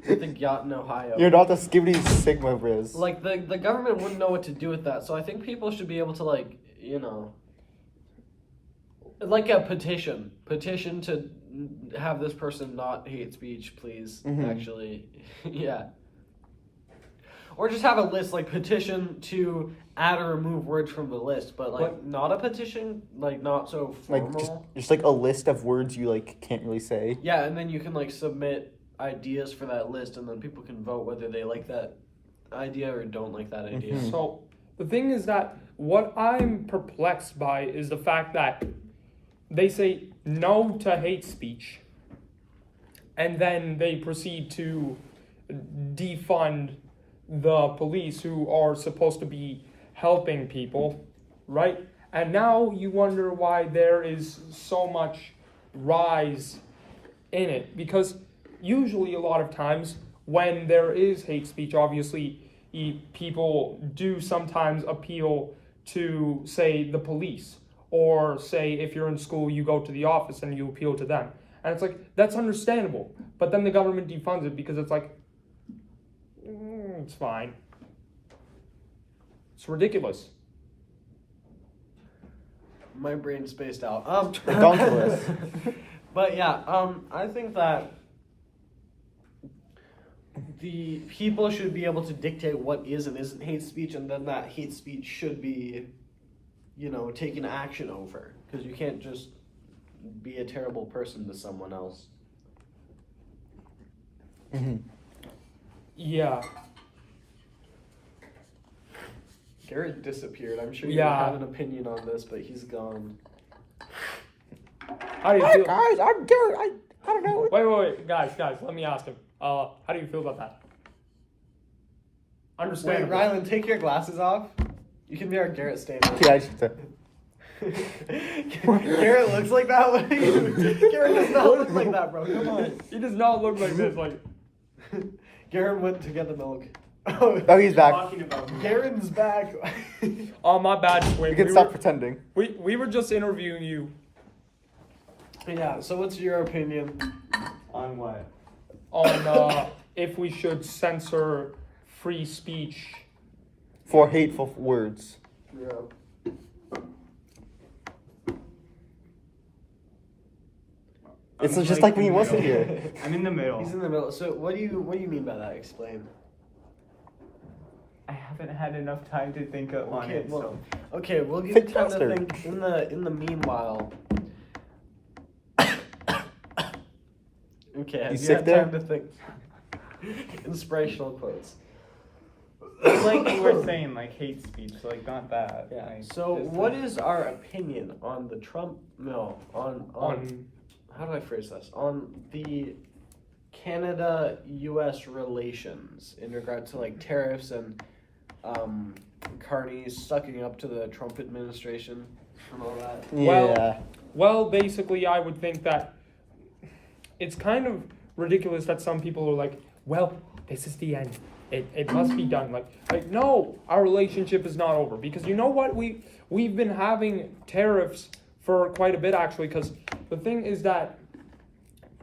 at the yacht in Ohio. You're not the Skibbity Sigma Riz. Like, the government wouldn't know what to do with that. So I think people should be able to, like, you know, like a petition to have this person not hate speech, please. Actually, yeah. Or just have a list, like petition to add or remove words from the list, but like not a petition, like not so formal. Like just like a list of words you like can't really say. Yeah, and then you can like submit ideas for that list, and then people can vote whether they like that idea or don't like that idea. So the thing is that what I'm perplexed by is the fact that they say no to hate speech, and then they proceed to defund the police who are supposed to be helping people, right? And now you wonder why there is so much rise in it, because usually a lot of times when there is hate speech, obviously people do sometimes appeal to, say, the police, or say if you're in school you go to the office and you appeal to them, and it's like that's understandable, but then the government defunds it because it's like it's fine. It's ridiculous. My brain's spaced out. Ridiculous. But yeah, I think that the people should be able to dictate what is and isn't hate speech, and then that hate speech should be, you know, taken action over, because you can't just be a terrible person to someone else. Yeah. Garrett disappeared. I'm sure you Yeah. have an opinion on this, but he's gone. How do you feel? Guys, I'm Garrett. I don't know. Wait, guys, let me ask him. How do you feel about that? Wait, Understandable. Rylan, take your glasses off. You can be our Garrett stand-in. Okay, I should say. Garrett looks like that way. Garrett does not look like that, bro. Come on. He does not look like this. Like Garrett went to get the milk. Oh, he's back. Talking about Garrett's back. oh, my bad, Swing. You can stop pretending. We were just interviewing you Yeah, so what's your opinion? on what? on if we should censor free speech. For hateful words. Yeah. It's I'm just like when in he the wasn't middle. here. I'm in the middle. He's in the middle. So what do you mean by that? Explain. I haven't had enough time to think on Okay, it. well, okay, we'll give you Think time to faster. think. In the meanwhile. Okay, have You you sick had there? time to think? Inspirational quotes. Like you were saying, like hate speech, like not that. Yeah. Like, So just what like- is our opinion on the Trump? No, on how do I phrase this? On the Canada-U.S. relations in regard to like tariffs and Carney sucking up to the Trump administration and all that. Yeah. Well, basically, I would think that it's kind of ridiculous that some people are like, well, this is the end. It must be done. Like no, our relationship is not over, because you know what, we've been having tariffs for quite a bit actually, because the thing is that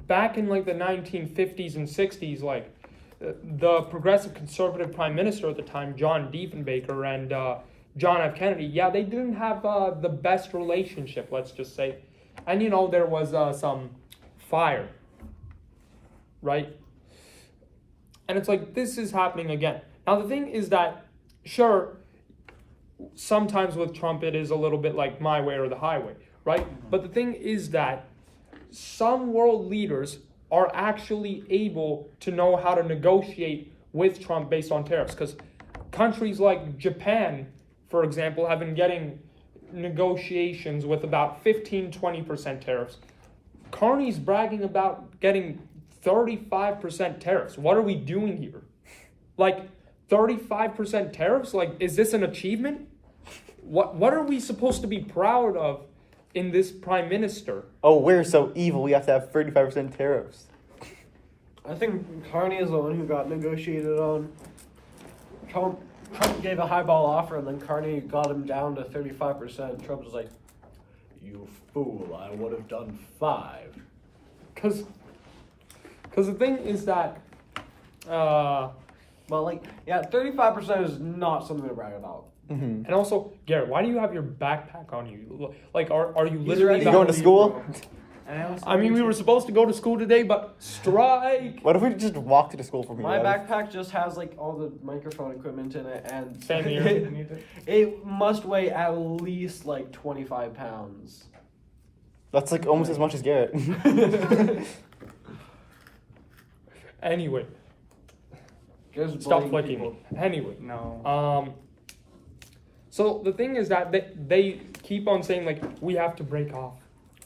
back in like the 1950s and 60s, like the progressive conservative prime minister at the time, John Diefenbaker and John F. Kennedy, yeah, they didn't have the best relationship, let's just say. And you know, there was some fire, right? And it's like, this is happening again. Now, the thing is that, sure, sometimes with Trump, it is a little bit like my way or the highway, right? But the thing is that some world leaders are actually able to know how to negotiate with Trump based on tariffs. Because countries like Japan, for example, have been getting negotiations with about 15-20% tariffs. Carney's bragging about getting 35% tariffs. What are we doing here? Like 35% tariffs? Like, is this an achievement? what are we supposed to be proud of in this prime minister? Oh, we're so evil. We have to have 35% tariffs. I think Carney is the one who got negotiated on. Trump gave a highball offer, and then Carney got him down to 35%. Trump was like, "You fool! I would have done 5." Because the thing is that, Well, 35% is not something to brag about. Mm-hmm. and also, Garrett, why do you have your backpack on you? Like, are you He's literally ready You going to school? I mean, we were supposed to go to school today, but strike. What if we just walk to the school from here? My backpack just has like all the microphone equipment in it, and Same here. it must weigh at least like 25 pounds. That's like almost as much as Garrett. Anyway, Just stop blame flicking people. me. Anyway, No. so the thing is that they keep on saying like we have to break off.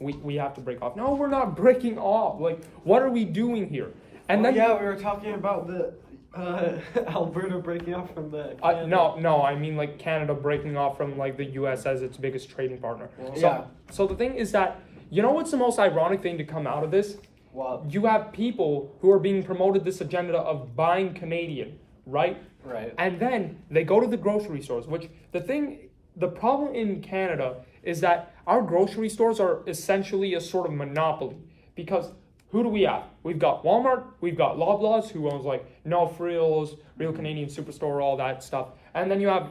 We have to break off. No, we're not breaking off. Like, what are we doing here? And then we were talking about the Alberta breaking off from the. no, I mean like Canada breaking off from like the U.S. as its biggest trading partner. So the thing is that, you know what's the most ironic thing to come out of this? Well, You have people who are being promoted this agenda of buying Canadian, right? right. And then they go to the grocery stores, which the problem in Canada is that our grocery stores are essentially a sort of monopoly. Because who do we have? We've got Walmart, we've got Loblaws, who owns like No Frills, Real Canadian Superstore, all that stuff. And then you have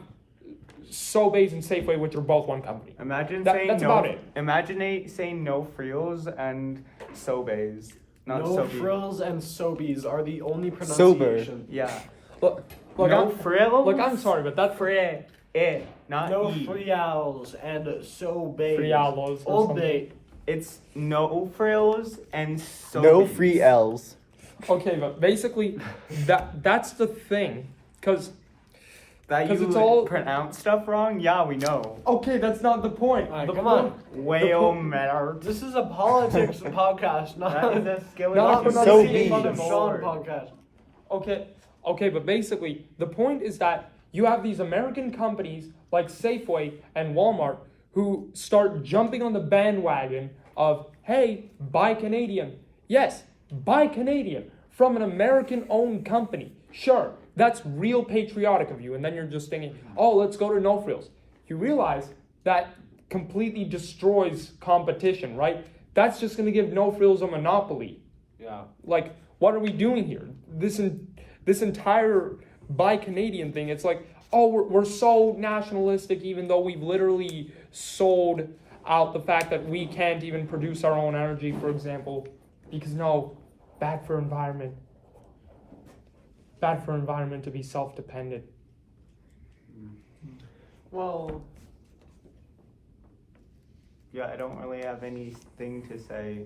Sobeys and Safeway, which are both one company. Imagine That's saying about it. Imagine saying no frills and Sobeys. Not No Sobeys. frills and sobies are the only Sober. pronunciation. Yeah. Look, no frills. look, I'm sorry, but that's Fre. Not No E. frials and sobays. Frialos or Old something. Bay. It's no frills and Sobeys. No free L's. Okay, but basically, that's the thing. Because That 'Cause you it's all- pronounce stuff wrong? Yeah, we know. okay, that's not the point. Alright, The come point- on. Whale matter. This is a politics podcast, not That is a skill. No, not it's so pronunciation big. fun of Sean podcast. Okay, but basically, the point is that you have these American companies like Safeway and Walmart who start jumping on the bandwagon of, hey, buy Canadian. Yes, buy Canadian from an American-owned company. Sure, that's real patriotic of you. And then you're just thinking, oh, let's go to No Frills. You realize that completely destroys competition, right? That's just going to give No Frills a monopoly. Yeah. Like, what are we doing here? This entire buy Canadian thing, it's like, oh, we're so nationalistic, even though we've literally sold out the fact that we can't even produce our own energy, for example, because no, bad for environment to be self-dependent. Well, Yeah, I don't really have anything to say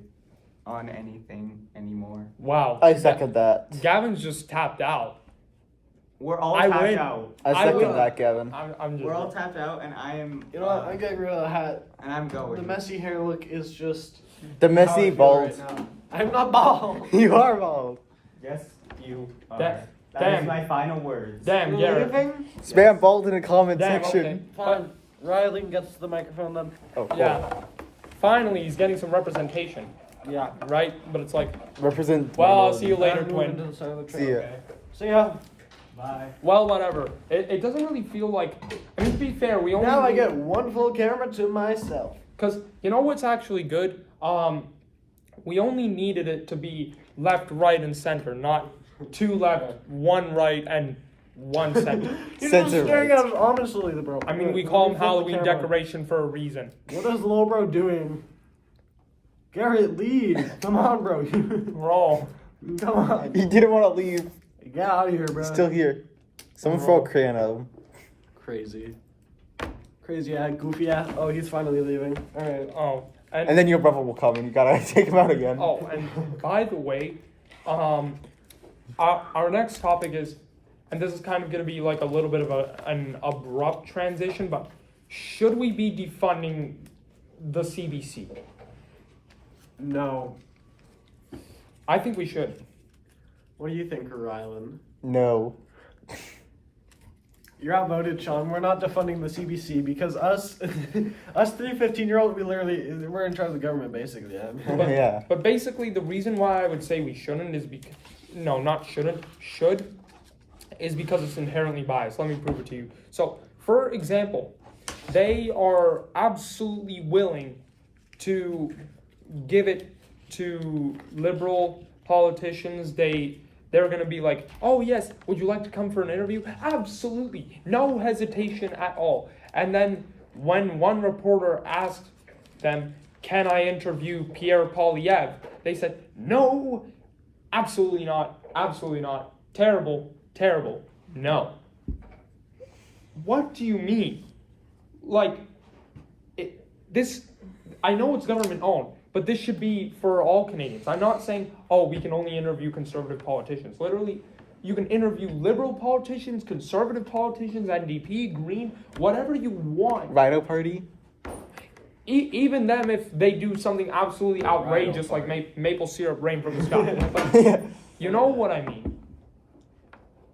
on anything anymore. Wow. I second that. Gavin's just tapped out. We're all I tapped win. out. I I second will- that, Gavin. I'm just. We're all tapped out, and I am. you know what? I'm getting rid of the hat. And I'm going. The messy hair look is just The how I messy feel bald. right now. I'm not bald. You are bald. Yes, you are. That- That damn. is my final words. Damn, You're Garrett. leaving? Spam bald in the comment Damn, section. okay. Fine. Riley gets the microphone then. Oh, cool. Yeah. Finally, he's getting some representation, Yeah. right? But it's like, Represent. well, I'll see you minority. later, I'm moving to twin. the side of the See train. ya. Okay. See ya. Bye. Well, whatever. It doesn't really feel like. I mean, to be fair, we only. Now I get one full camera to myself. Because you know what's actually good? We only needed it to be left, right, and center, not two left, one right, and one center. You're Center just staring right. at us ominously, bro. I mean, we Let call me them flip the Halloween camera. decoration for a reason. What is Lowbro doing? Garrett, leave. Come on, bro. Bro. Come on. He didn't want to leave. Get out of here, bro. He's still here. Someone throw a crayon at him. Crazy. Crazy ad, goofy ad. Oh, he's finally leaving. Alright. Oh. And then your brother will come and you gotta take him out again. Oh, and by the way, our next topic is, and this is kind of going to be like a little bit of an abrupt transition, but should we be defunding the CBC? No. I think we should. What do you think, Rylan? No. You're outvoted, Sean. We're not defunding the CBC because us 15-year-olds, we're in charge of the government, basically. Yeah. Yeah. But basically, the reason why I would say we shouldn't is because, no, not shouldn't, should, is because it's inherently biased. Let me prove it to you. So, for example, they are absolutely willing to give it to liberal politicians. They're going to be like, oh yes, would you like to come for an interview? Absolutely. No hesitation at all. And then when one reporter asked them, can I interview Pierre Poilievre? They said, no, absolutely not. Absolutely not. Terrible, terrible. No. What do you mean? Like, I know it's government owned, but this should be for all Canadians. I'm not saying, oh, we can only interview conservative politicians. Literally, you can interview liberal politicians, conservative politicians, NDP, Green, whatever you want. Rhino Party? Even them, if they do something absolutely outrageous, like maple syrup rain from the sky. Yeah. You know what I mean?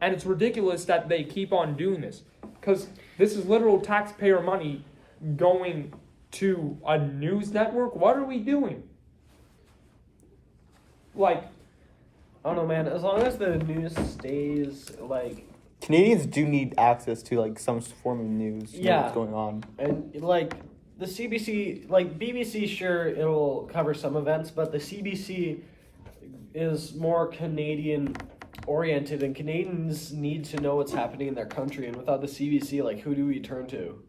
And it's ridiculous that they keep on doing this. Because this is literal taxpayer money going to a news network. What are we doing? Like, I don't know, man. As long as the news stays like Canadians do need access to like some form of news. To know Yeah. what's going on. and like the CBC, like BBC, sure it'll cover some events, but the CBC is more Canadian oriented, and Canadians need to know what's happening in their country. And without the CBC, like, who do we turn to?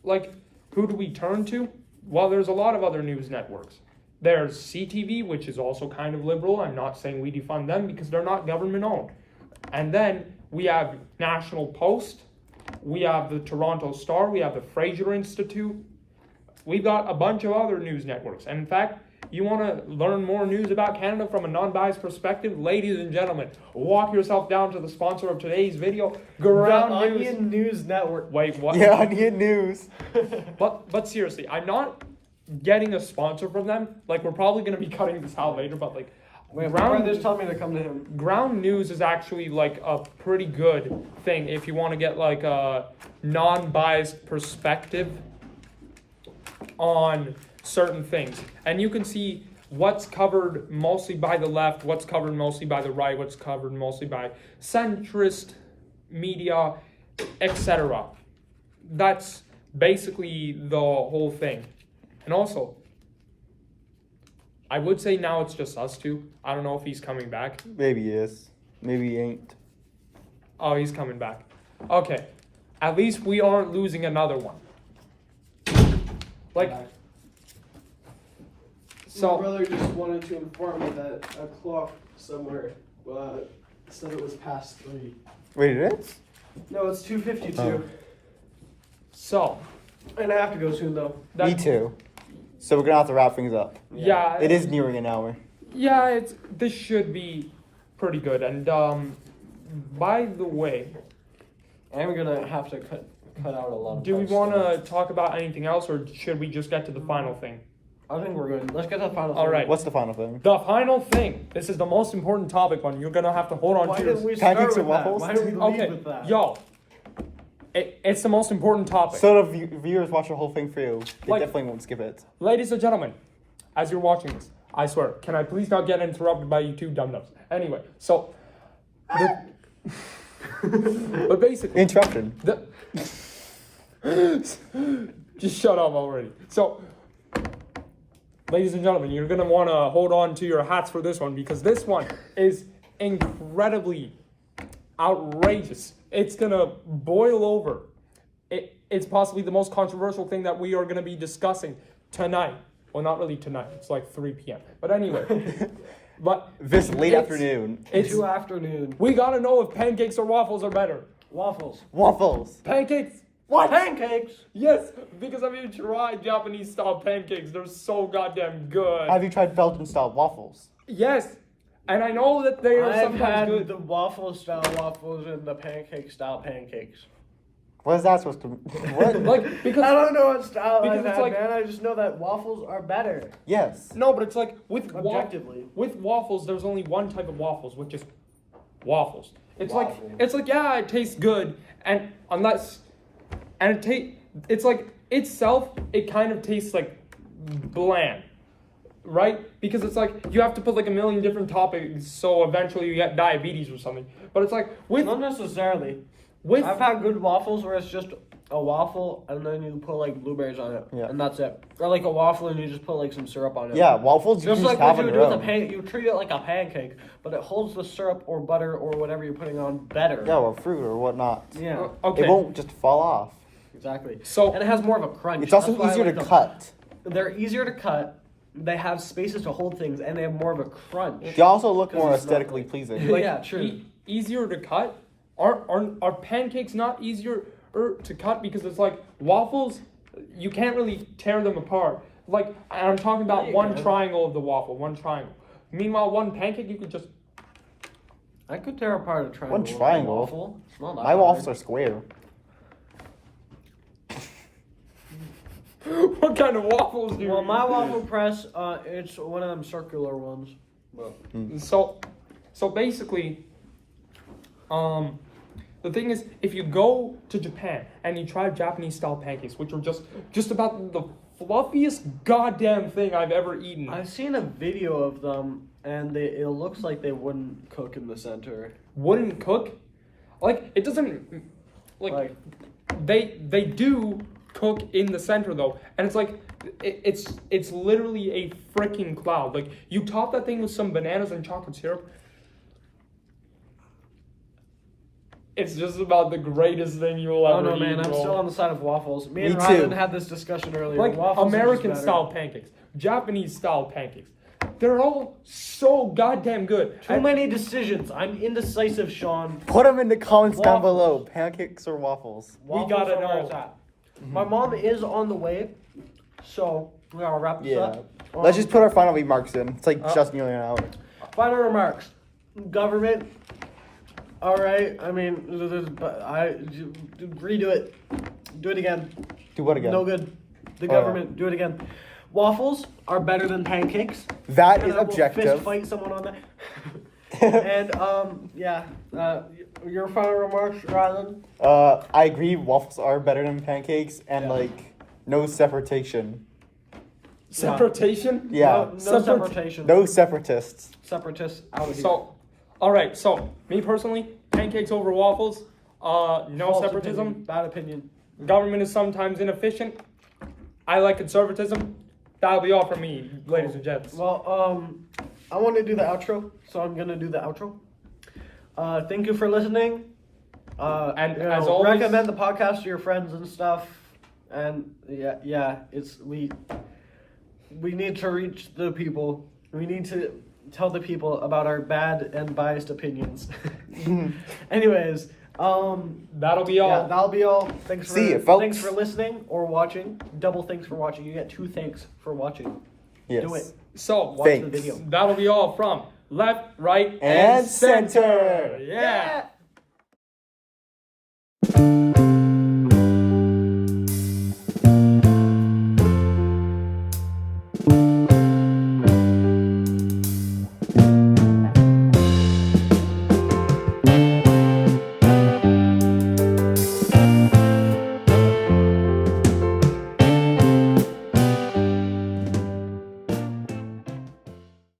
Like, who do we turn to? Well, there's a lot of other news networks. There's CTV, which is also kind of liberal. I'm not saying we defund them because they're not government owned. And then we have National Post. We have the Toronto Star. We have the Fraser Institute. We've got a bunch of other news networks. And in fact, you want to learn more news about Canada from a non-biased perspective? Ladies and gentlemen, walk yourself down to the sponsor of today's video, Ground the News. Onion News Network. Wait, what? Yeah, Onion News. But seriously, I'm not getting a sponsor from them. Like, we're probably going to be cutting this out later, but like, Wait, my brother's telling me to come to him. Ground News is actually like a pretty good thing if you want to get like a non-biased perspective on certain things. And you can see what's covered mostly by the left, what's covered mostly by the right, what's covered mostly by centrist media, etc. That's basically the whole thing. And also, I would say now it's just us two. I don't know if he's coming back. Maybe he is. Maybe he ain't. Oh, he's coming back. Okay. At least we aren't losing another one. Like, so... My brother just wanted to inform me that a clock somewhere said it was past 3. Wait, it is? No, it's 2:52. Oh. So... And I have to go soon, though. Me too. So we're gonna have to wrap things up. Yeah. It is nearing an hour. Yeah, this should be pretty good. And, by the way... I'm gonna have to cut out a lot of Do we parts want still. to talk about anything else, or should we just get to the final thing? I think we're good. Let's get to the final All thing. right. What's the final thing? The final thing. This is the most important topic, one. You're going to have to hold on Why to didn't we Pancakes start and with that? waffles? Why didn't we lead Okay, with that? yo. It's the most important topic. So the viewers watch the whole thing for you. They Like- definitely won't skip it. Ladies and gentlemen, as you're watching this, I swear, can I please not get interrupted by you two dum-dums? Anyway, so... but basically... Interruption. Just shut up already. So, ladies and gentlemen, you're going to want to hold on to your hats for this one, because this one is incredibly outrageous. It's going to boil over. It's possibly the most controversial thing that we are going to be discussing tonight. Well, not really tonight. It's like 3 p.m. But anyway. But This late it's- afternoon. It's, 2 afternoon. we got to know if pancakes or waffles are better. Waffles. Waffles. Pancakes. What? Pancakes. Yes, because I've even tried Japanese style pancakes. They're so goddamn good. Have you tried Belgian style waffles? Yes, and I know that they are I've sometimes had good. the waffle style waffles and the pancake style pancakes. What is that supposed to? What? Like, because I don't know what style because I've it's had, like- man. I just know that waffles are better. Yes. no, but it's like with Objectively. with waffles, there's only one type of waffles, which is waffles. It's Waffle. like yeah, it tastes good, and it's like itself, it kind of tastes like bland, right? Because it's like you have to put like a million different toppings, so eventually you get diabetes or something. But it's like Not necessarily. with I've had good waffles where it's just a waffle and then you put like blueberries on it, Yeah. and that's it. Or like a waffle and you just put like some syrup on it. Yeah, waffles you Just can like just have what on you your would do with a own. you treat it like a pancake, but it holds the syrup or butter or whatever you're putting on better. Yeah, or fruit or whatnot. Yeah, okay. It won't just fall off. exactly. So And it has more of a crunch. It's also That's why I easier like to them. cut. They're easier to cut. They have spaces to hold things, and they have more of a crunch. They also look 'Cause more it's not aesthetically like- pleasing. like, Yeah, true. easier to cut. Are pancakes not easier to cut because it's like waffles? You can't really tear them apart. Like, and I'm talking about You one can. triangle of the waffle, one triangle. Meanwhile, one pancake you could just. I could tear apart a triangle. One with a triangle? waffle. It's not that My waffles hard. are square. What kind of waffles do you? Well, eat? my waffle press, it's one of them circular ones. But So basically, the thing is, if you go to Japan and you try Japanese style pancakes, which are just about the fluffiest goddamn thing I've ever eaten. I've seen a video of them, and it looks like they wouldn't cook in the center. Wouldn't cook, like it doesn't, like they do cook in the center though, and it's like it's literally a freaking cloud. Like you top that thing with some bananas and chocolate syrup. It's just about the greatest thing you will Oh ever no, eat. man! I'm bro. still on the side of waffles. Me and Me Rylan too. had this discussion earlier. Like Waffles are just American better. style pancakes, Japanese style pancakes. They're all so goddamn good. Too many decisions. I'm indecisive, Sean. Put them in the comments down Waffles. below. Pancakes or waffles? Waffles gotta are where know. it's at. My mom is on the way, so we gotta wrap this Yeah. up. Let's just put our final remarks in. It's like just nearly an hour. Final remarks. Government. All right. I mean, redo it. Do it again. Do what again? No good. The Oh. government. Do it again. Waffles are better than pancakes. That And is I will Fist objective. fight someone on that. And yeah. Your final remarks, Rylan. I agree. Waffles are better than pancakes, and Yeah. like no separation. Separatation. Yeah. No separation. No separatists. Separatists out of here. So, all right. So, me personally, pancakes over waffles. No False separatism. opinion, bad opinion. Government is sometimes inefficient. I like conservatism. That'll be all from me, ladies and gents. Well, I want to do the outro, so I'm gonna do the outro. Thank you for listening. And you know, as always- recommend the podcast to your friends and stuff. And yeah, we need to reach the people. We need to tell the people about our bad and biased opinions. Anyways, That'll be all. yeah, that'll be all. Thanks for See ya, folks. Thanks for listening or watching. Double thanks for watching. You get 2 thanks for watching. Yes. Do it. So, Watch Thanks. the video. that'll be all from left, right, And center. Yeah. Yeah.